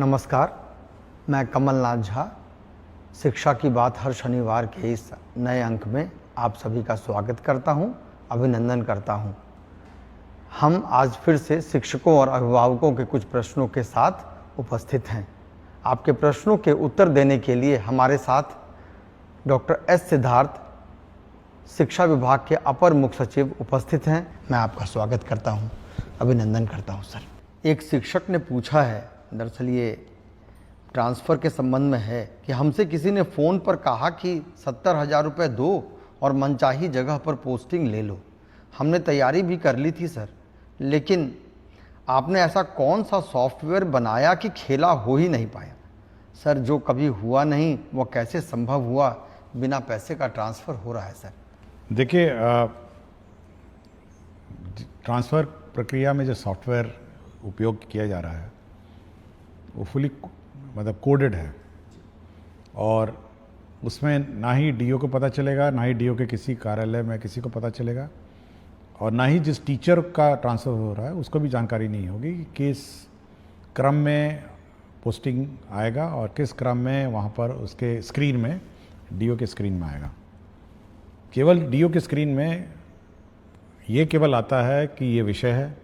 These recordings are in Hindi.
नमस्कार, मैं कमलनाथ झा। शिक्षा की बात हर शनिवार के इस नए अंक में आप सभी का स्वागत करता हूं, अभिनंदन करता हूं। हम आज फिर से शिक्षकों और अभिभावकों के कुछ प्रश्नों के साथ उपस्थित हैं। आपके प्रश्नों के उत्तर देने के लिए हमारे साथ डॉक्टर एस सिद्धार्थ, शिक्षा विभाग के अपर मुख्य सचिव उपस्थित हैं। मैं आपका स्वागत करता हूं, अभिनंदन करता हूं सर। एक शिक्षक ने पूछा है, दरअसल ये ट्रांसफ़र के संबंध में है, कि हमसे किसी ने फ़ोन पर कहा कि 70,000 रुपये दो और मनचाही जगह पर पोस्टिंग ले लो। हमने तैयारी भी कर ली थी सर, लेकिन आपने ऐसा कौन सा सॉफ्टवेयर बनाया कि खेला हो ही नहीं पाया। सर, जो कभी हुआ नहीं वो कैसे संभव हुआ, बिना पैसे का ट्रांसफ़र हो रहा है सर। देखिए, ट्रांसफ़र प्रक्रिया में जो सॉफ्टवेयर उपयोग किया जा रहा है वो फुली मतलब कोडेड है, और उसमें ना ही डीओ को पता चलेगा, ना ही डीओ के किसी कार्यालय में किसी को पता चलेगा, और ना ही जिस टीचर का ट्रांसफ़र हो रहा है उसको भी जानकारी नहीं होगी कि किस क्रम में पोस्टिंग आएगा और किस क्रम में वहाँ पर उसके स्क्रीन में, डीओ के स्क्रीन में आएगा। केवल डीओ के स्क्रीन में ये केवल आता है कि ये विषय है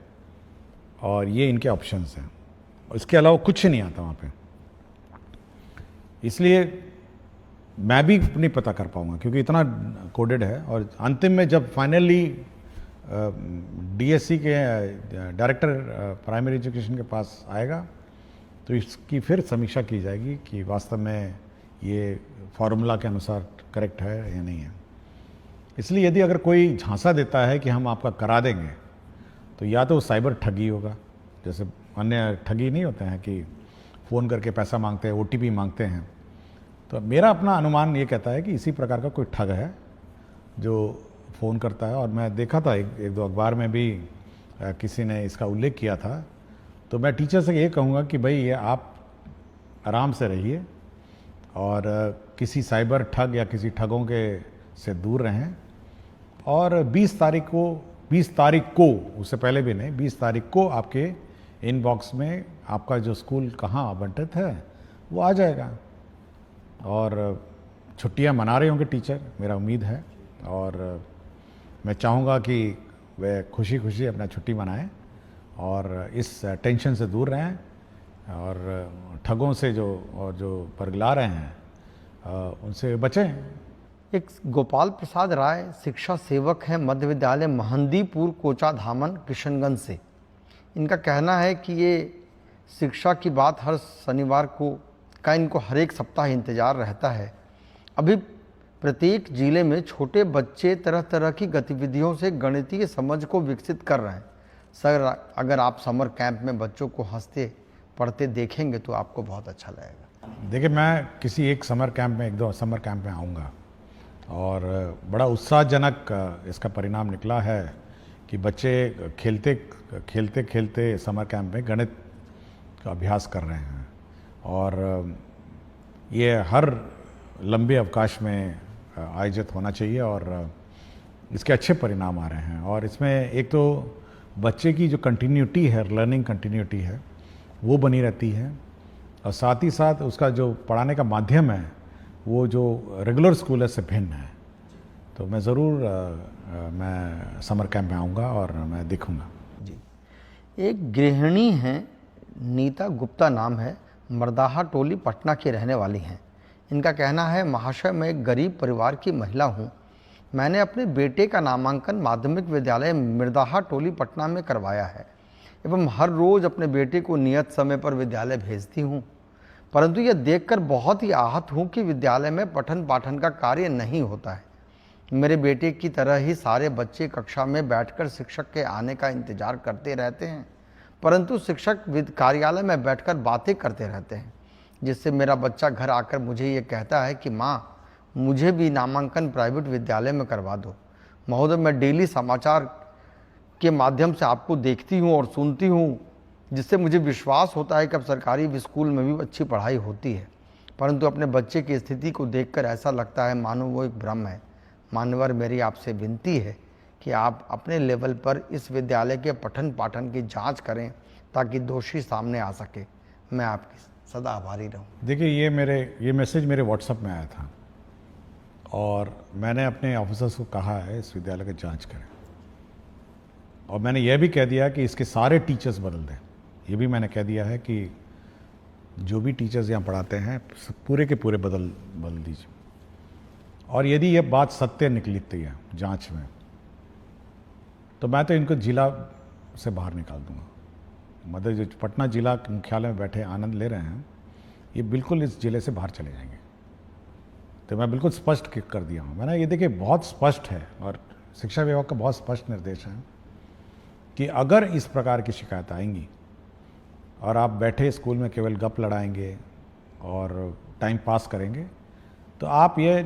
और ये इनके ऑप्शंस हैं, इसके अलावा कुछ नहीं आता वहाँ पे। इसलिए मैं भी नहीं पता कर पाऊँगा क्योंकि इतना कोडेड है, और अंतिम में जब फाइनली डीएससी के डायरेक्टर प्राइमरी एजुकेशन के पास आएगा तो इसकी फिर समीक्षा की जाएगी कि वास्तव में ये फॉर्मूला के अनुसार करेक्ट है या नहीं है। इसलिए यदि अगर कोई झांसा देता है कि हम आपका करा देंगे तो या तो वो साइबर ठगी होगा, जैसे अन्य ठगी नहीं होते हैं कि फ़ोन करके पैसा मांगते हैं, ओटीपी मांगते हैं। तो मेरा अपना अनुमान ये कहता है कि इसी प्रकार का कोई ठग है जो फ़ोन करता है, और मैं देखा था एक दो अखबार में भी किसी ने इसका उल्लेख किया था। तो मैं टीचर से ये कहूँगा कि भाई ये आप आराम से रहिए और किसी साइबर ठग या किसी ठगों के से दूर रहें, और 20 तारीख को उससे पहले भी नहीं, 20 तारीख को आपके इनबॉक्स में आपका जो स्कूल कहाँ आवंटित है वो आ जाएगा। और छुट्टियां मना रहे होंगे टीचर, मेरा उम्मीद है, और मैं चाहूँगा कि वे खुशी खुशी अपना छुट्टी मनाएं और इस टेंशन से दूर रहें, और ठगों से जो परगला रहे हैं उनसे बचें। एक गोपाल प्रसाद राय शिक्षा सेवक हैं, मध्य विद्यालय महंदीपुर, कोचाधामन, किशनगंज से। इनका कहना है कि ये शिक्षा की बात हर शनिवार का इनको हर एक सप्ताह इंतज़ार रहता है। अभी प्रत्येक जिले में छोटे बच्चे तरह तरह की गतिविधियों से गणितीय समझ को विकसित कर रहे हैं। सर, अगर आप समर कैंप में बच्चों को हंसते पढ़ते देखेंगे तो आपको बहुत अच्छा लगेगा। देखिए, मैं किसी एक समर कैंप में, एक दो समर कैंप में आऊँगा, और बड़ा उत्साहजनक इसका परिणाम निकला है कि बच्चे खेलते खेलते समर कैंप में गणित का अभ्यास कर रहे हैं, और ये हर लंबे अवकाश में आयोजित होना चाहिए, और इसके अच्छे परिणाम आ रहे हैं। और इसमें एक तो बच्चे की जो कंटिन्यूटी है, लर्निंग कंटिन्यूटी है, वो बनी रहती है, और साथ ही साथ उसका जो पढ़ाने का माध्यम है वो जो रेगुलर स्कूल है से भिन्न है। तो मैं ज़रूर मैं समर कैंप में आऊँगा और मैं देखूँगा जी। एक गृहिणी हैं, नीता गुप्ता नाम है, मर्दाहा टोली, पटना की रहने वाली हैं। इनका कहना है, महाशय, मैं एक गरीब परिवार की महिला हूँ। मैंने अपने बेटे का नामांकन माध्यमिक विद्यालय मर्दाहा टोली, पटना में करवाया है एवं हर रोज़ अपने बेटे को नियत समय पर विद्यालय भेजती हूँ, परंतु यह देखकर बहुत ही आहत हूँ कि विद्यालय में पठन पाठन का कार्य नहीं होता है। मेरे बेटे की तरह ही सारे बच्चे कक्षा में बैठकर शिक्षक के आने का इंतजार करते रहते हैं, परंतु शिक्षक कार्यालय में बैठकर बातें करते रहते हैं, जिससे मेरा बच्चा घर आकर मुझे ये कहता है कि माँ, मुझे भी नामांकन प्राइवेट विद्यालय में करवा दो। महोदय, मैं डेली समाचार के माध्यम से आपको देखती हूँ और सुनती हूँ, जिससे मुझे विश्वास होता है कि अब सरकारी स्कूल में भी अच्छी पढ़ाई होती है, परंतु अपने बच्चे की स्थिति को देखकर ऐसा लगता है मानो वो एक भ्रम है। मान्यवर, मेरी आपसे विनती है कि आप अपने लेवल पर इस विद्यालय के पठन पाठन की जांच करें ताकि दोषी सामने आ सके। मैं आपकी सदा आभारी रहूँ। देखिए, ये मैसेज मेरे व्हाट्सएप में आया था और मैंने अपने ऑफिसर्स को कहा है इस विद्यालय की जांच करें, और मैंने यह भी कह दिया कि इसके सारे टीचर्स बदल दें। ये भी मैंने कह दिया है कि जो भी टीचर्स यहाँ पढ़ाते हैं पूरे के पूरे बदल दीजिए, और यदि यह बात सत्य निकलती है जांच में तो मैं तो इनको जिला से बाहर निकाल दूंगा। मतलब जो पटना जिला मुख्यालय में बैठे आनंद ले रहे हैं, ये बिल्कुल इस जिले से बाहर चले जाएंगे। तो मैं बिल्कुल स्पष्ट कर दिया हूँ। मैंने ये देखिए बहुत स्पष्ट है, और शिक्षा विभाग का बहुत स्पष्ट निर्देश है कि अगर इस प्रकार की शिकायत आएंगी और आप बैठे स्कूल में केवल गप लड़ाएंगे और टाइम पास करेंगे, तो आप ये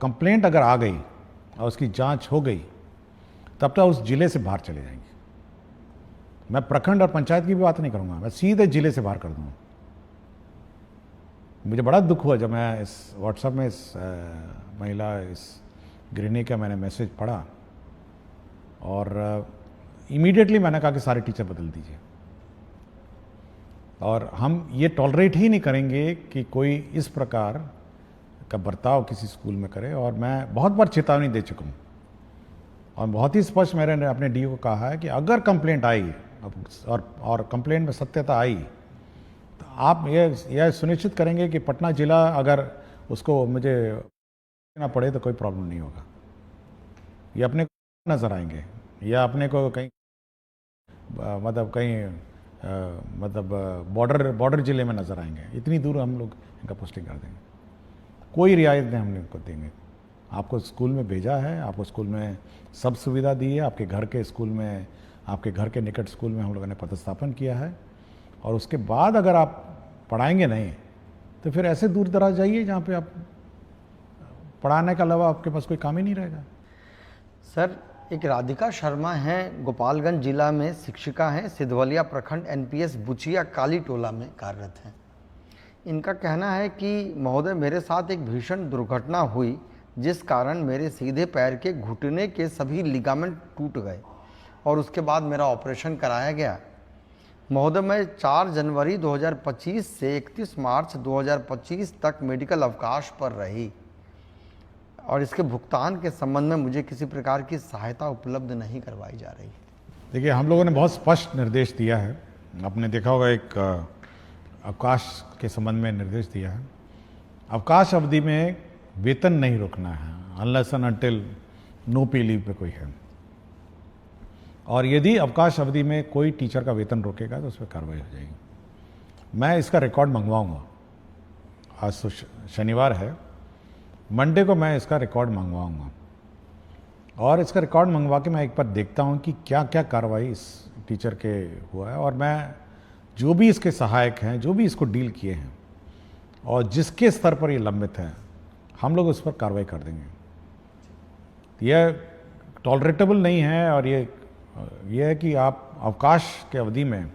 कंप्लेंट अगर आ गई और उसकी जांच हो गई तब तो उस जिले से बाहर चले जाएंगे। मैं प्रखंड और पंचायत की भी बात नहीं करूंगा, मैं सीधे जिले से बाहर कर दूंगा। मुझे बड़ा दुख हुआ जब मैं इस व्हाट्सएप में इस महिला, इस गृहिणी का मैंने मैसेज पढ़ा, और इमीडिएटली मैंने कहा कि सारे टीचर बदल दीजिए, और हम ये टॉलरेट ही नहीं करेंगे कि कोई इस प्रकार का बर्ताव किसी स्कूल में करे। और मैं बहुत बार चेतावनी दे चुका हूँ और बहुत ही स्पष्ट मैंने अपने डीओ को कहा है कि अगर कंप्लेंट आई और कंप्लेंट में सत्यता आई तो आप यह सुनिश्चित करेंगे कि पटना जिला अगर उसको मुझे ना पड़े तो कोई प्रॉब्लम नहीं होगा। ये अपने को नज़र आएंगे या अपने को कहीं बॉर्डर जिले में नज़र आएंगे, इतनी दूर हम लोग इनका पोस्टिंग कर देंगे। कोई रियायत नहीं हम इनको देंगे। आपको स्कूल में भेजा है, आपको स्कूल में सब सुविधा दी है, आपके घर के स्कूल में, आपके घर के निकट स्कूल में हम लोगों ने पदस्थापन किया है, और उसके बाद अगर आप पढ़ाएंगे नहीं तो फिर ऐसे दूर दराज जाइए जहाँ पे आप पढ़ाने के अलावा आपके पास कोई काम ही नहीं रहेगा। सर, एक राधिका शर्मा हैं, गोपालगंज जिला में शिक्षिका हैं, सिधवलिया प्रखंड एनपीएस बुचिया काली टोला में कार्यरत हैं। इनका कहना है कि महोदय, मेरे साथ एक भीषण दुर्घटना हुई जिस कारण मेरे सीधे पैर के घुटने के सभी लिगामेंट टूट गए और उसके बाद मेरा ऑपरेशन कराया गया। महोदय, मैं 4 जनवरी 2025 से 31 मार्च 2025 तक मेडिकल अवकाश पर रही और इसके भुगतान के संबंध में मुझे किसी प्रकार की सहायता उपलब्ध नहीं करवाई जा रही। देखिए, हम लोगों ने बहुत स्पष्ट निर्देश दिया है। आपने देखा होगा एक अवकाश के संबंध में निर्देश दिया है। अवकाश अवधि में वेतन नहीं रोकना है अनलेस एंड अनटिल नो पे लीव पे कोई है, और यदि अवकाश अवधि में कोई टीचर का वेतन रोकेगा तो उस पर कार्रवाई हो जाएगी। मैं इसका रिकॉर्ड मंगवाऊंगा। आज तो शनिवार है, मंडे को मैं इसका रिकॉर्ड मंगवाऊंगा, और इसका रिकॉर्ड मंगवा के मैं एक बार देखता हूं कि क्या क्या कार्रवाई इस टीचर के हुआ है, और मैं जो भी इसके सहायक हैं, जो भी इसको डील किए हैं और जिसके स्तर पर ये लंबित है, हम लोग उस पर कार्रवाई कर देंगे। यह टॉलरेटेबल नहीं है, और ये है कि आप अवकाश के अवधि में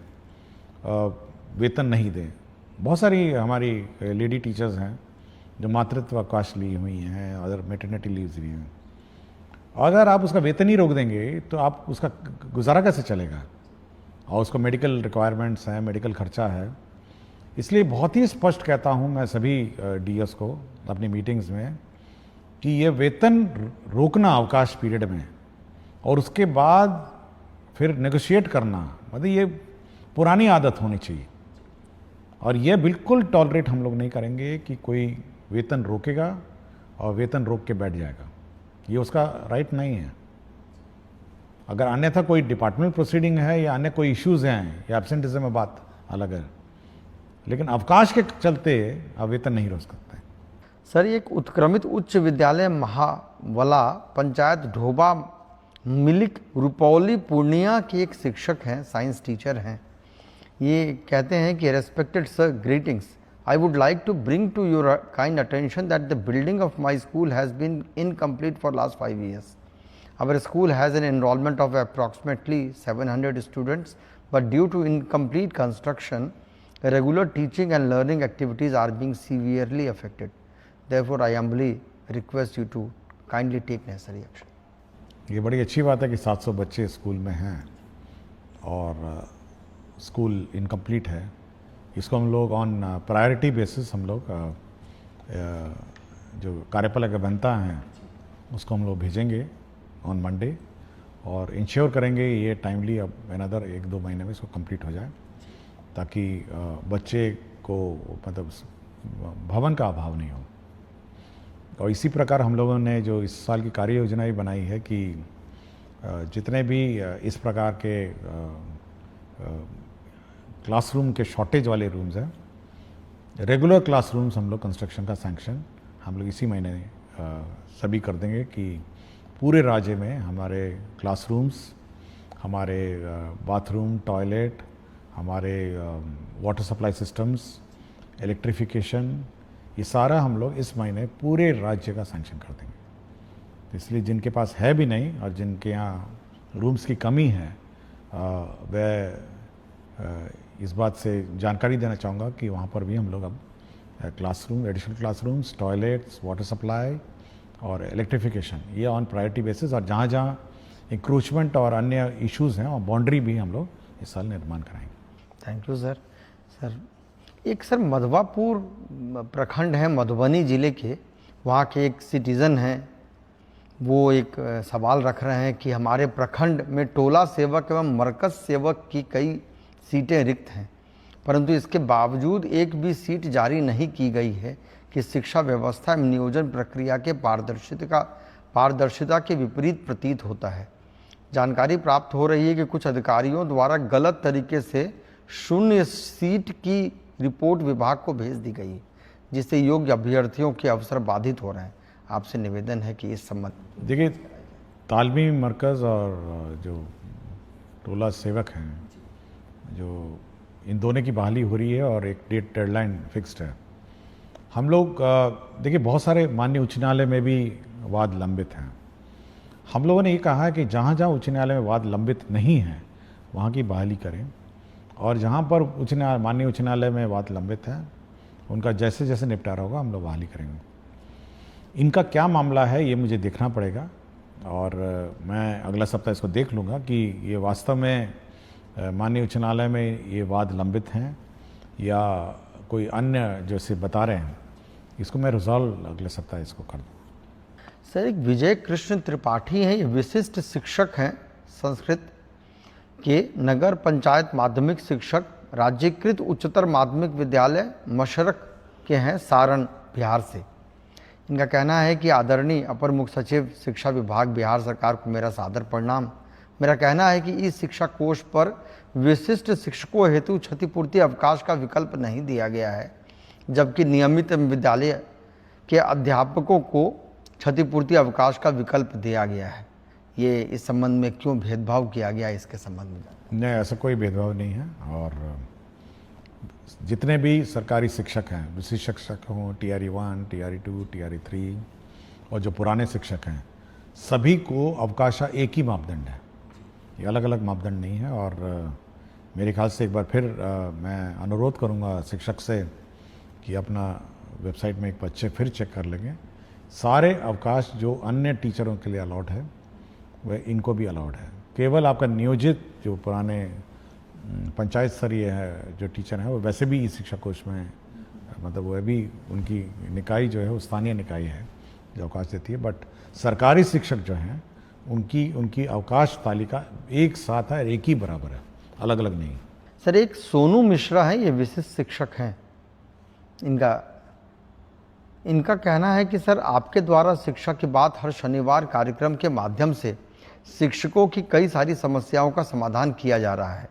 वेतन नहीं दें। बहुत सारी हमारी लेडी टीचर्स हैं जो मातृत्व अवकाश ली हुई हैं, अदर मैटरनिटी लीव्स ली हैं। अगर आप उसका वेतन ही रोक देंगे तो आप उसका गुजारा कैसे चलेगा, और उसको मेडिकल रिक्वायरमेंट्स हैं, मेडिकल खर्चा है। इसलिए बहुत ही स्पष्ट कहता हूं मैं सभी डीएस को अपनी मीटिंग्स में कि ये वेतन रोकना अवकाश पीरियड में और उसके बाद फिर नेगोशिएट करना, मतलब ये पुरानी आदत होनी चाहिए, और ये बिल्कुल टॉलरेट हम लोग नहीं करेंगे कि कोई वेतन रोकेगा और वेतन रोक के बैठ जाएगा। ये उसका राइट नहीं है। अगर अन्यथा कोई डिपार्टमेंट प्रोसीडिंग है या अन्य कोई इश्यूज हैं या एब्सेंटिज्म में बात अलग है, लेकिन अवकाश के चलते आप वेतन नहीं रोक सकते। सर, एक उत्क्रमित उच्च विद्यालय महावला पंचायत ढोबा मिलिक रुपौली पूर्णिया के एक शिक्षक हैं, साइंस टीचर हैं। ये कहते हैं कि respected sir, greetings, I would like to bring to your kind attention that the building of my school has been incomplete for last 5 years. Our school has an enrollment of approximately 700 students, but due to incomplete construction, regular teaching and learning activities are being severely affected. Therefore, I humbly request you to kindly take necessary action. ये बड़ी अच्छी बात है कि 700 बच्चे स्कूल में हैं और स्कूल इनकम्प्लीट है। इसको हम लोग ऑन प्रायोरिटी बेसिस हम लोग जो कार्यपालक अभियंता हैं उसको हम लोग भेजेंगे ऑन मंडे और इंश्योर करेंगे ये टाइमली अब अनदर 1-2 महीने में इसको कंप्लीट हो जाए, ताकि बच्चे को मतलब भवन का अभाव नहीं हो। और इसी प्रकार हम लोगों ने जो इस साल की कार्य योजना भी बनाई है कि जितने भी इस प्रकार के क्लासरूम के शॉर्टेज वाले रूम्स हैं, रेगुलर क्लासरूम्स हम लोग कंस्ट्रक्शन का सैंक्शन हम लोग इसी महीने सभी कर देंगे कि पूरे राज्य में हमारे क्लासरूम्स, हमारे बाथरूम, टॉयलेट, हमारे वाटर सप्लाई सिस्टम्स, इलेक्ट्रिफिकेशन, ये सारा हम लोग इस महीने पूरे राज्य का सैंक्शन कर देंगे। तो इसलिए जिनके पास है भी नहीं और जिनके यहाँ रूम्स की कमी है वह इस बात से जानकारी देना चाहूँगा कि वहाँ पर भी हम लोग अब classroom, additional classrooms, toilets, water supply और इलेक्ट्रिफिकेशन ये ऑन प्रायोरिटी बेसिस, और जहाँ जहाँ इंक्रोचमेंट और अन्य इश्यूज़ हैं और बाउंड्री भी हम लोग इस साल निर्माण कराएंगे। Thank you sir. सर एक सर मधवापुर प्रखंड है मधुबनी जिले के, वहाँ के एक सिटीज़न हैं, वो एक सवाल रख रहे हैं कि हमारे प्रखंड में टोला सेवक एवं मरकज सेवक की कई सीटें रिक्त हैं, परंतु इसके बावजूद एक भी सीट जारी नहीं की गई है कि शिक्षा व्यवस्था एवं नियोजन प्रक्रिया के पारदर्शिता के विपरीत प्रतीत होता है। जानकारी प्राप्त हो रही है कि कुछ अधिकारियों द्वारा गलत तरीके से 0 सीट की रिपोर्ट विभाग को भेज दी गई, जिससे योग्य अभ्यर्थियों के अवसर बाधित हो रहे हैं। आपसे निवेदन है कि इस संबंध देखिए, तालमी मरकज़ और जो टोला सेवक हैं, जो इन दोनों की बहाली हो रही है और एक डेडलाइन फिक्स्ड है। हम लोग देखिए बहुत सारे माननीय उच्च न्यायालय में भी वाद लंबित हैं। हम लोगों ने ये कहा है कि जहाँ जहाँ उच्च न्यायालय में वाद लंबित नहीं है वहाँ की बहाली करें, और जहाँ पर माननीय उच्च न्यायालय में वाद लंबित है उनका जैसे जैसे निपटारा होगा हम लोग बहाली करेंगे। इनका क्या मामला है ये मुझे देखना पड़ेगा, और मैं अगला सप्ताह इसको देख लूँगा कि ये वास्तव में माननीय उच्च न्यायालय में ये वाद लंबित हैं या कोई अन्य जैसे बता रहे हैं। इसको मैं रिजॉल्व अगले सप्ताह इसको कर दूँ। सर एक विजय कृष्ण त्रिपाठी हैं, ये विशिष्ट शिक्षक हैं संस्कृत के, नगर पंचायत माध्यमिक शिक्षक, राज्यकृत उच्चतर माध्यमिक विद्यालय मशरक के हैं, सारण बिहार से। इनका कहना है कि आदरणीय अपर मुख्य सचिव शिक्षा विभाग बिहार सरकार को मेरा सादर प्रणाम। मेरा कहना है कि इस शिक्षा कोष पर विशिष्ट शिक्षकों हेतु क्षतिपूर्ति अवकाश का विकल्प नहीं दिया गया है, जबकि नियमित विद्यालय के अध्यापकों को क्षतिपूर्ति अवकाश का विकल्प दिया गया है। ये इस संबंध में क्यों भेदभाव किया गया, इसके संबंध में? नहीं, ऐसा कोई भेदभाव नहीं है। और जितने भी सरकारी शिक्षक हैं, विशिष्ट शिक्षक हों, TRE 1, TRE 2, TRE 3 और जो पुराने शिक्षक हैं, सभी को अवकाश का एक ही मापदंड है, ये अलग अलग मापदंड नहीं है। और मेरे ख्याल से एक बार फिर मैं अनुरोध करूंगा शिक्षक से कि अपना वेबसाइट में एक बार फिर चेक कर लेंगे। सारे अवकाश जो अन्य टीचरों के लिए अलाउड है वह इनको भी अलाउड है। केवल आपका नियोजित जो पुराने पंचायत स्तरीय है जो टीचर हैं वो वैसे भी इस शिक्षा कोष में मतलब वह भी उनकी निकाय जो है वो स्थानीय निकाय है जो अवकाश देती है, बट सरकारी शिक्षक जो हैं उनकी अवकाश तालिका एक साथ है, एक ही बराबर है, अलग अलग नहीं। सर एक सोनू मिश्रा है, ये विशिष्ट शिक्षक हैं, इनका कहना है कि सर आपके द्वारा शिक्षा की बात हर शनिवार कार्यक्रम के माध्यम से शिक्षकों की कई सारी समस्याओं का समाधान किया जा रहा है,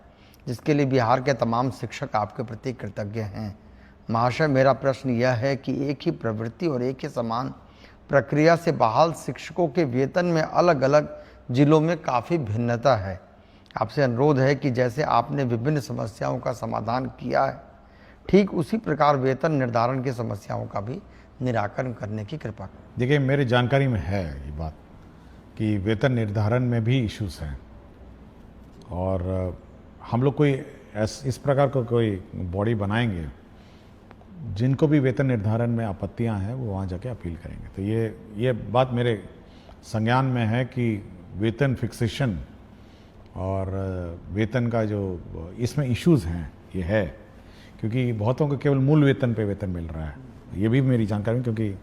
जिसके लिए बिहार के तमाम शिक्षक आपके प्रति कृतज्ञ हैं। महाशय, मेरा प्रश्न यह है कि एक ही प्रवृत्ति और एक ही समान प्रक्रिया से बहाल शिक्षकों के वेतन में अलग अलग जिलों में काफ़ी भिन्नता है। आपसे अनुरोध है कि जैसे आपने विभिन्न समस्याओं का समाधान किया है, ठीक उसी प्रकार वेतन निर्धारण की समस्याओं का भी निराकरण करने की कृपा करें। देखिए, मेरी जानकारी में है ये बात कि वेतन निर्धारण में भी इश्यूज हैं, और हम लोग कोई इस प्रकार का कोई बॉडी बनाएंगे जिनको भी वेतन निर्धारण में आपत्तियां हैं वो वहाँ जाके अपील करेंगे। तो ये बात मेरे संज्ञान में है कि वेतन फिक्सेशन और वेतन का जो इसमें इश्यूज हैं ये है, क्योंकि बहुतों को केवल मूल वेतन पे वेतन मिल रहा है। ये भी मेरी जानकारी में, क्योंकि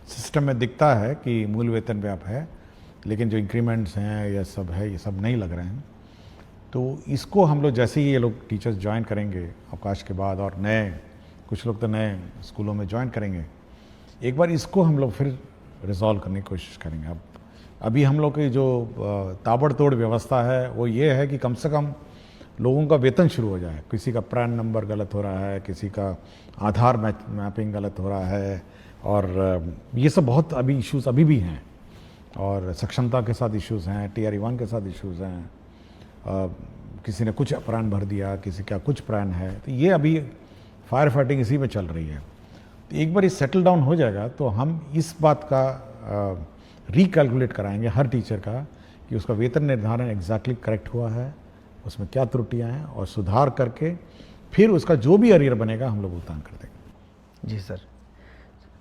सिस्टम में दिखता है कि मूल वेतन पे आप है, लेकिन जो इंक्रीमेंट्स हैं ये सब है, ये सब नहीं लग रहे हैं। तो इसको हम लोग जैसे ही ये लोग टीचर्स ज्वाइन करेंगे अवकाश के बाद, और नए कुछ लोग तो नए स्कूलों में ज्वाइन करेंगे, एक बार इसको हम लोग फिर रिजॉल्व करने की कोशिश करेंगे। अब अभी हम लोग की जो ताबड़तोड़ व्यवस्था है वो ये है कि कम से कम लोगों का वेतन शुरू हो जाए। किसी का प्रान नंबर गलत हो रहा है, किसी का आधार मैपिंग गलत हो रहा है, और ये सब बहुत अभी इश्यूज अभी भी हैं, और सक्षमता के साथ इश्यूज हैं, TRE 1 के साथ इश्यूज हैं, किसी ने कुछ प्राण भर दिया, किसी का कुछ प्राण है। तो ये अभी फायर फाइटिंग इसी में चल रही है। तो एक बार ये सेटल डाउन हो जाएगा तो हम इस बात का रिकैलकुलेट कराएंगे हर टीचर का कि उसका वेतन निर्धारण एग्जैक्टली करेक्ट हुआ है, उसमें क्या त्रुटियां हैं, और सुधार करके फिर उसका जो भी अरियर बनेगा हम लोग भुगतान कर देंगे। जी सर।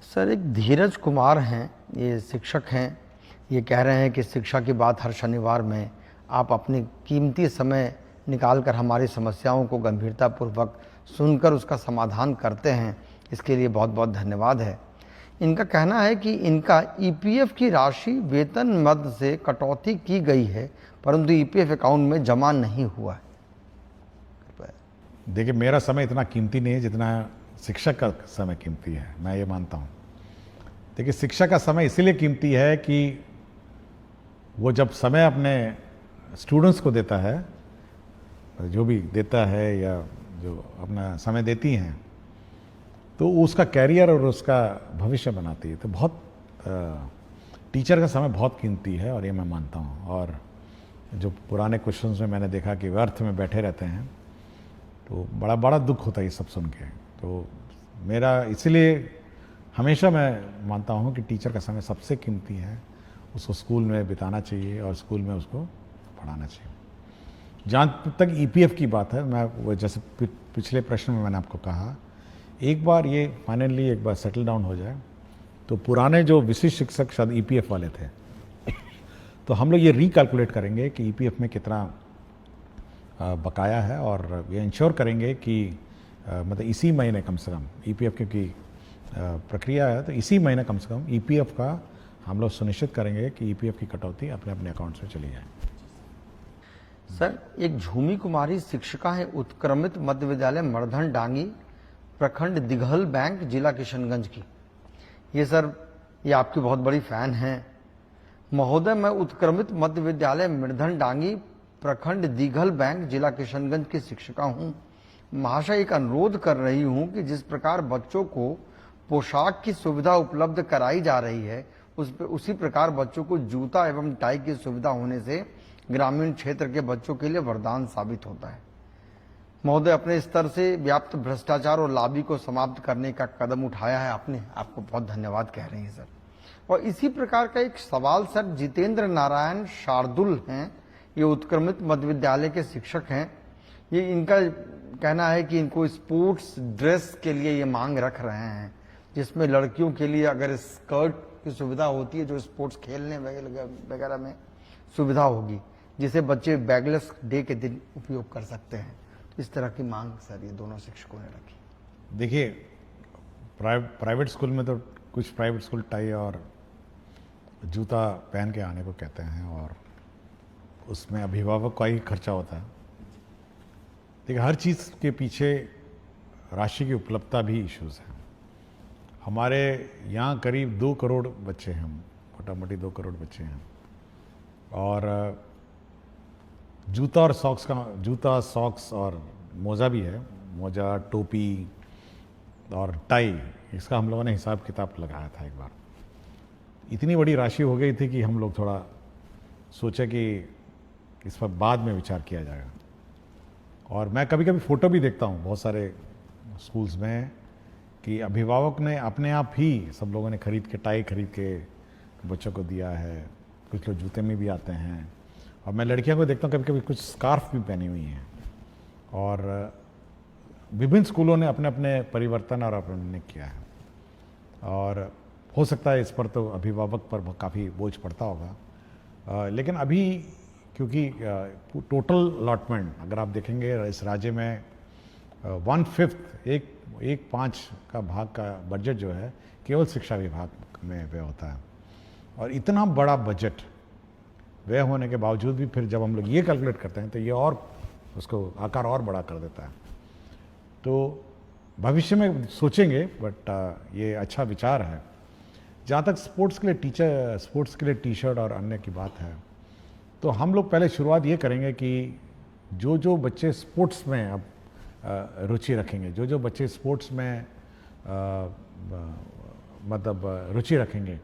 सर, एक धीरज कुमार हैं, ये शिक्षक हैं, ये कह रहे हैं कि शिक्षा की बात हर शनिवार में आप अपनी कीमती समय निकाल कर हमारी समस्याओं को गंभीरतापूर्वक सुनकर उसका समाधान करते हैं, इसके लिए बहुत बहुत धन्यवाद है। इनका कहना है कि इनका EPF की राशि वेतन मद से कटौती की गई है, परंतु EPF अकाउंट में जमा नहीं हुआ है। देखिए, मेरा समय इतना कीमती नहीं है जितना शिक्षक का समय कीमती है, मैं ये मानता हूँ। देखिए, शिक्षक का समय इसीलिए कीमती है कि वो जब समय अपने स्टूडेंट्स को देता है, जो भी देता है या जो अपना समय देती हैं, तो उसका कैरियर और उसका भविष्य बनाती है। तो बहुत टीचर का समय बहुत कीमती है, और ये मैं मानता हूँ। और जो पुराने क्वेश्चंस में मैंने देखा कि व्यर्थ में बैठे रहते हैं, तो बड़ा बड़ा दुख होता है ये सब सुन के। तो मेरा इसलिए हमेशा मैं मानता हूँ कि टीचर का समय सबसे कीमती है, उसको स्कूल में बिताना चाहिए और स्कूल में उसको पढ़ाना चाहिए। जहाँ तक EPF की बात है, मैं वो जैसे पिछले प्रश्न में मैंने आपको कहा, एक बार ये फाइनली एक बार सेटल डाउन हो जाए तो पुराने जो विशिष्ट शिक्षक शायद EPF वाले थे, तो हम लोग ये रिकैलकुलेट करेंगे कि EPF में कितना बकाया है, और ये इंश्योर करेंगे कि मतलब इसी महीने कम से कम EPF क्योंकि प्रक्रिया है, तो इसी महीने कम से कम EPF का हम लोग सुनिश्चित करेंगे कि EPF की कटौती अपने अपने अकाउंट्स में चली जाए। सर, एक झूमी कुमारी शिक्षिका है उत्क्रमित मध्य विद्यालय मर्धन डांगी, प्रखंड दिघल बैंक, जिला किशनगंज की। ये सर, ये आपकी बहुत बड़ी फैन हैं। महोदय, मैं उत्क्रमित मध्य विद्यालय मर्धन डांगी, प्रखंड दिघल बैंक, जिला किशनगंज की शिक्षिका हूँ। महाशय, एक अनुरोध कर रही हूँ कि जिस प्रकार बच्चों को पोशाक की सुविधा उपलब्ध कराई जा रही है, उसी प्रकार बच्चों को जूता एवं टाई की सुविधा होने से ग्रामीण क्षेत्र के बच्चों के लिए वरदान साबित होता है। महोदय, अपने स्तर से व्याप्त भ्रष्टाचार और लाभी को समाप्त करने का कदम उठाया है आपने, आपको बहुत धन्यवाद कह रहे हैं सर। और इसी प्रकार का एक सवाल सर, जितेंद्र नारायण शार्दुल हैं, ये उत्क्रमित मध्य विद्यालय के शिक्षक हैं। ये इनका कहना है कि इनको स्पोर्ट्स ड्रेस के लिए ये मांग रख रहे हैं, जिसमें लड़कियों के लिए अगर स्कर्ट की सुविधा होती है, जो स्पोर्ट्स खेलने वगैरह में सुविधा होगी, जिसे बच्चे बैगलेस डे के दिन उपयोग कर सकते हैं। तो इस तरह की मांग सर ये दोनों शिक्षकों ने रखी। देखिए, प्राइवेट स्कूल में तो कुछ प्राइवेट स्कूल टाई और जूता पहन के आने को कहते हैं, और उसमें अभिभावक का ही खर्चा होता है। देखिए, हर चीज़ के पीछे राशि की उपलब्धता भी इश्यूज है। हमारे यहाँ करीब 2 करोड़ बच्चे हैं, मोटा मोटी 2 करोड़ बच्चे हैं, और जूता सॉक्स और मोज़ा भी है, मोज़ा, टोपी और टाई, इसका हम लोगों ने हिसाब किताब लगाया था एक बार। इतनी बड़ी राशि हो गई थी कि हम लोग थोड़ा सोचे कि इस पर बाद में विचार किया जाएगा। और मैं कभी कभी फ़ोटो भी देखता हूँ बहुत सारे स्कूल्स में कि अभिभावक ने अपने आप ही, सब लोगों ने खरीद के, टाई खरीद के बच्चों को दिया है। कुछ लोग जूते में भी आते हैं, और मैं लड़कियों को देखता हूँ कभी कभी कुछ स्कार्फ भी पहनी हुई हैं। और विभिन्न स्कूलों ने अपने अपने परिवर्तन और अपने किया है, और हो सकता है इस पर तो अभिभावक पर काफ़ी बोझ पड़ता होगा। लेकिन अभी क्योंकि टोटल अलॉटमेंट अगर आप देखेंगे इस राज्य में 1/5 एक पाँच का भाग का बजट जो है केवल शिक्षा विभाग में व्यय होता है। और इतना बड़ा बजट व्यय होने के बावजूद भी फिर जब हम लोग ये कैलकुलेट करते हैं तो ये और उसको आकार और बड़ा कर देता है। तो भविष्य में सोचेंगे, बट ये अच्छा विचार है। जहाँ तक स्पोर्ट्स के लिए टी शर्ट और अन्य की बात है, तो हम लोग पहले शुरुआत ये करेंगे कि जो बच्चे स्पोर्ट्स में अब रुचि रखेंगे, जो बच्चे स्पोर्ट्स में मतलब रुचि रखेंगे,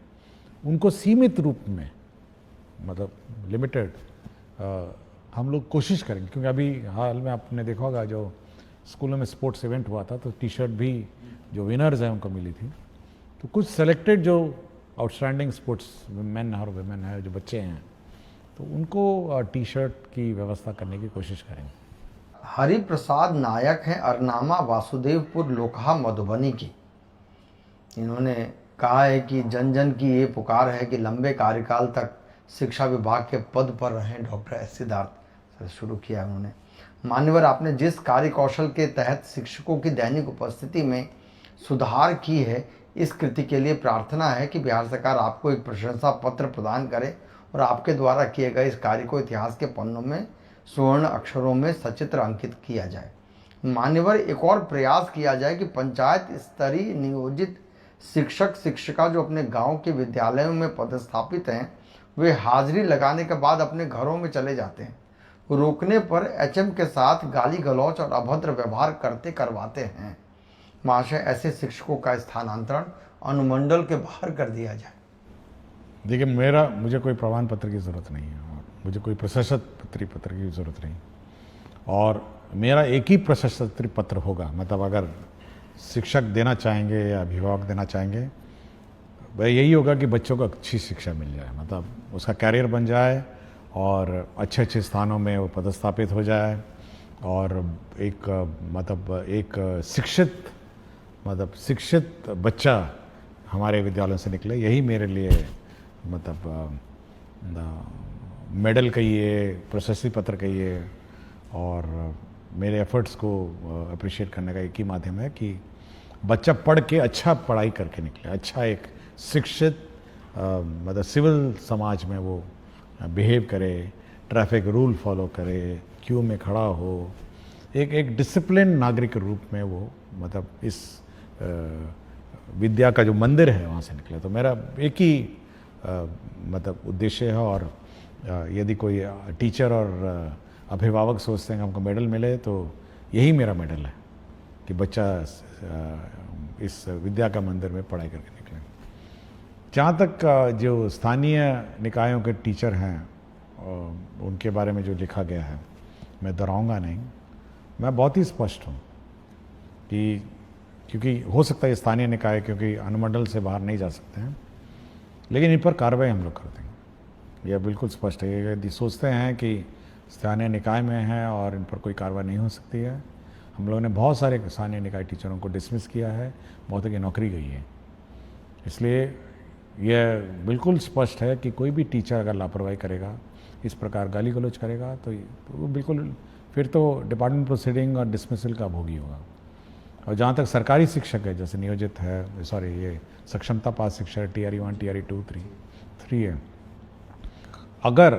उनको सीमित रूप में, मतलब लिमिटेड, हम लोग कोशिश करेंगे। क्योंकि अभी हाल में आपने देखा होगा जो स्कूलों में स्पोर्ट्स इवेंट हुआ था, तो टी शर्ट भी जो विनर्स हैं उनको मिली थी। तो कुछ सेलेक्टेड जो आउटस्टैंडिंग स्पोर्ट्स मैन और वुमेन है, जो बच्चे हैं, तो उनको टी शर्ट की व्यवस्था करने की कोशिश करेंगे। हरिप्रसाद नायक हैं अरनामा वासुदेवपुर लोकहा मधुबनी की। इन्होंने कहा है कि जन जन की ये पुकार है कि लंबे कार्यकाल तक शिक्षा विभाग के पद पर रहें डॉक्टर एस सिद्धार्थ। शुरू किया उन्होंने। मान्यवर, आपने जिस कार्य कौशल के तहत शिक्षकों की दैनिक उपस्थिति में सुधार की है, इस कृति के लिए प्रार्थना है कि बिहार सरकार आपको एक प्रशंसा पत्र प्रदान करे और आपके द्वारा किए गए इस कार्य को इतिहास के पन्नों में स्वर्ण अक्षरों में सचित्र अंकित किया जाए। मान्यवर, एक और प्रयास किया जाए कि पंचायत स्तरीय नियोजित शिक्षक शिक्षिका जो अपने गांव के विद्यालयों में पदस्थापित हैं, वे हाजिरी लगाने के बाद अपने घरों में चले जाते हैं। रोकने पर एचएम के साथ गाली गलौच और अभद्र व्यवहार करवाते हैं। महाशय, ऐसे शिक्षकों का स्थानांतरण अनुमंडल के बाहर कर दिया जाए। देखिए, मुझे कोई प्रमाण पत्र की ज़रूरत नहीं है, और मुझे कोई प्रशस्ति पत्र की ज़रूरत नहीं, और मेरा एक ही प्रशस्ति पत्र होगा। मतलब अगर शिक्षक देना चाहेंगे या अभिभावक देना चाहेंगे, वह यही होगा कि बच्चों को अच्छी शिक्षा मिल जाए, मतलब उसका कैरियर बन जाए और अच्छे अच्छे स्थानों में वो पदस्थापित हो जाए, और एक शिक्षित बच्चा हमारे विद्यालयों से निकले। यही मेरे लिए मेडल कहिए, प्रशस्ति पत्र कहिए, और मेरे एफर्ट्स को अप्रिशिएट करने का एक ही माध्यम है कि बच्चा पढ़ के अच्छा पढ़ाई करके निकले, अच्छा एक शिक्षित सिविल समाज में वो बिहेव करे, ट्रैफिक रूल फॉलो करे, क्यू में खड़ा हो, एक डिसिप्लिन नागरिक के रूप में वो इस विद्या का जो मंदिर है वहाँ से निकले। तो मेरा एक ही उद्देश्य है। और यदि कोई टीचर और अभिभावक सोचते हैं कि हमको मेडल मिले, तो यही मेरा मेडल है कि बच्चा इस विद्या का मंदिर में पढ़ाई करके निकले। जहाँ तक जो स्थानीय निकायों के टीचर हैं उनके बारे में जो लिखा गया है, मैं दोहराऊंगा नहीं। मैं बहुत ही स्पष्ट हूँ कि क्योंकि हो सकता है स्थानीय निकाय क्योंकि अनुमंडल से बाहर नहीं जा सकते हैं, लेकिन इन पर कार्रवाई हम लोग कर देंगे। यह बिल्कुल स्पष्ट है। यदि सोचते हैं कि स्थानीय निकाय में हैं और इन पर कोई कार्रवाई नहीं हो सकती है, हम लोगों ने बहुत सारे स्थानीय निकाय टीचरों को डिसमिस किया है, बहुतों की नौकरी गई है। इसलिए यह बिल्कुल स्पष्ट है कि कोई भी टीचर अगर लापरवाही करेगा, इस प्रकार गाली गलौज करेगा, तो वो बिल्कुल फिर तो डिपार्टमेंट प्रोसीडिंग और डिसमिसल का भोगी होगा। और जहाँ तक सरकारी शिक्षक है, जैसे नियोजित है, ये सक्षमता पास शिक्षक TRE 1, TRE 2, 3 है, अगर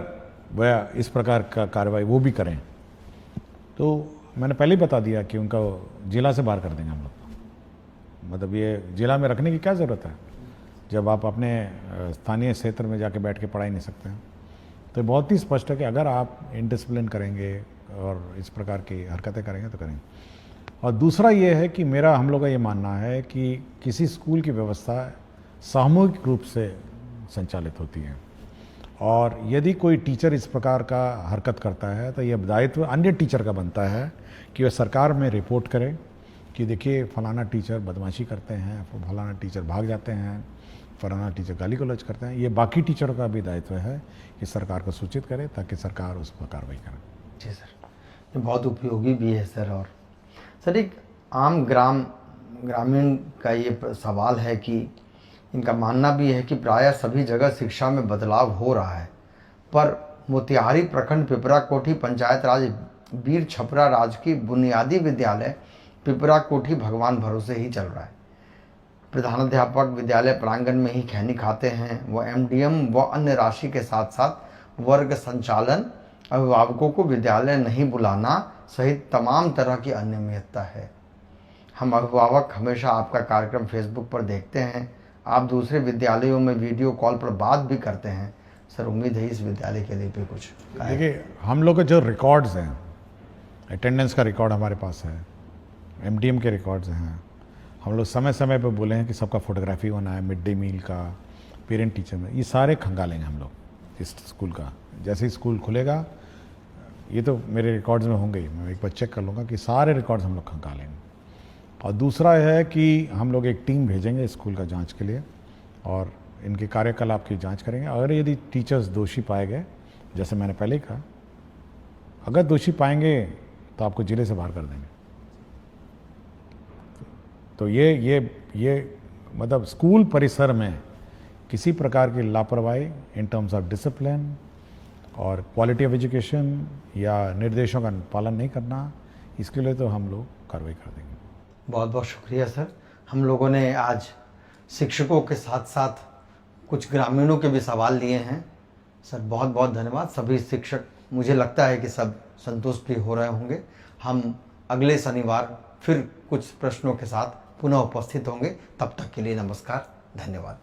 वह इस प्रकार का कार्रवाई वो भी करें, तो मैंने पहले ही बता दिया कि उनका जिला से बाहर कर देंगे हम लोग। ये जिला में रखने की क्या ज़रूरत है जब आप अपने स्थानीय क्षेत्र में जाके बैठ के पढ़ाई नहीं सकते हैं। तो बहुत ही स्पष्ट है कि अगर आप इनडिसिप्लिन करेंगे और इस प्रकार की हरकतें करेंगे तो करेंगे। और दूसरा ये है कि हम लोग का ये मानना है कि किसी स्कूल की व्यवस्था सामूहिक रूप से संचालित होती है, और यदि कोई टीचर इस प्रकार का हरकत करता है तो यह दायित्व अन्य टीचर का बनता है कि वह सरकार में रिपोर्ट करे कि देखिए फलाना टीचर बदमाशी करते हैं, फलाना टीचर भाग जाते हैं, फलाना टीचर गाली गलौज करते हैं। ये बाकी टीचरों का भी दायित्व है कि सरकार को सूचित करे ताकि सरकार उस पर कार्रवाई करे। जी सर, ये बहुत उपयोगी भी है सर। और सर, एक आम ग्रामीण का ये सवाल है कि इनका मानना भी है कि प्रायः सभी जगह शिक्षा में बदलाव हो रहा है, पर मोतिहारी प्रखंड पिपरा कोठी पंचायत राज वीर छपरा राजकीय बुनियादी विद्यालय पिपरा कोठी भगवान भरोसे ही चल रहा है। प्रधानाध्यापक विद्यालय प्रांगण में ही खैनी खाते हैं। वह एमडीएम व अन्य राशि के साथ साथ वर्ग संचालन, अभिभावकों को विद्यालय नहीं बुलाना सहित तमाम तरह की अनियमितता है। हम अभिभावक हमेशा आपका कार्यक्रम फेसबुक पर देखते हैं। आप दूसरे विद्यालयों में वीडियो कॉल पर बात भी करते हैं। सर, उम्मीद है इस विद्यालय के लिए भी कुछ। देखिए, हम लोग के जो रिकॉर्ड्स हैं, अटेंडेंस का रिकॉर्ड हमारे पास है, एमडीएम के रिकॉर्ड्स हैं। हम लोग समय समय पर बोले हैं कि सबका फोटोग्राफी होना है, मिड डे मील का, पेरेंट टीचर में, ये सारे खंगालेंगे हम लोग इस स्कूल का। जैसे ही स्कूल खुलेगा, ये तो मेरे रिकॉर्ड्स में होंगे ही, मैं एक बार चेक कर लूँगा कि सारे रिकॉर्ड्स हम लोग खंगालेंगे। और दूसरा है कि हम लोग एक टीम भेजेंगे स्कूल का जांच के लिए और इनके कार्यकलाप की जांच करेंगे। अगर यदि टीचर्स दोषी पाए गए, जैसे मैंने पहले ही कहा, अगर दोषी पाएंगे तो आपको जिले से बाहर कर देंगे। तो ये मतलब स्कूल परिसर में किसी प्रकार की लापरवाही इन टर्म्स ऑफ डिसिप्लिन और क्वालिटी ऑफ एजुकेशन या निर्देशों का पालन नहीं करना, इसके लिए तो हम लोग कार्रवाई कर देंगे। बहुत बहुत शुक्रिया सर। हम लोगों ने आज शिक्षकों के साथ साथ कुछ ग्रामीणों के भी सवाल लिए हैं। सर, बहुत बहुत धन्यवाद। सभी शिक्षक, मुझे लगता है कि सब संतुष्ट भी हो रहे होंगे। हम अगले शनिवार फिर कुछ प्रश्नों के साथ पुनः उपस्थित होंगे। तब तक के लिए नमस्कार, धन्यवाद।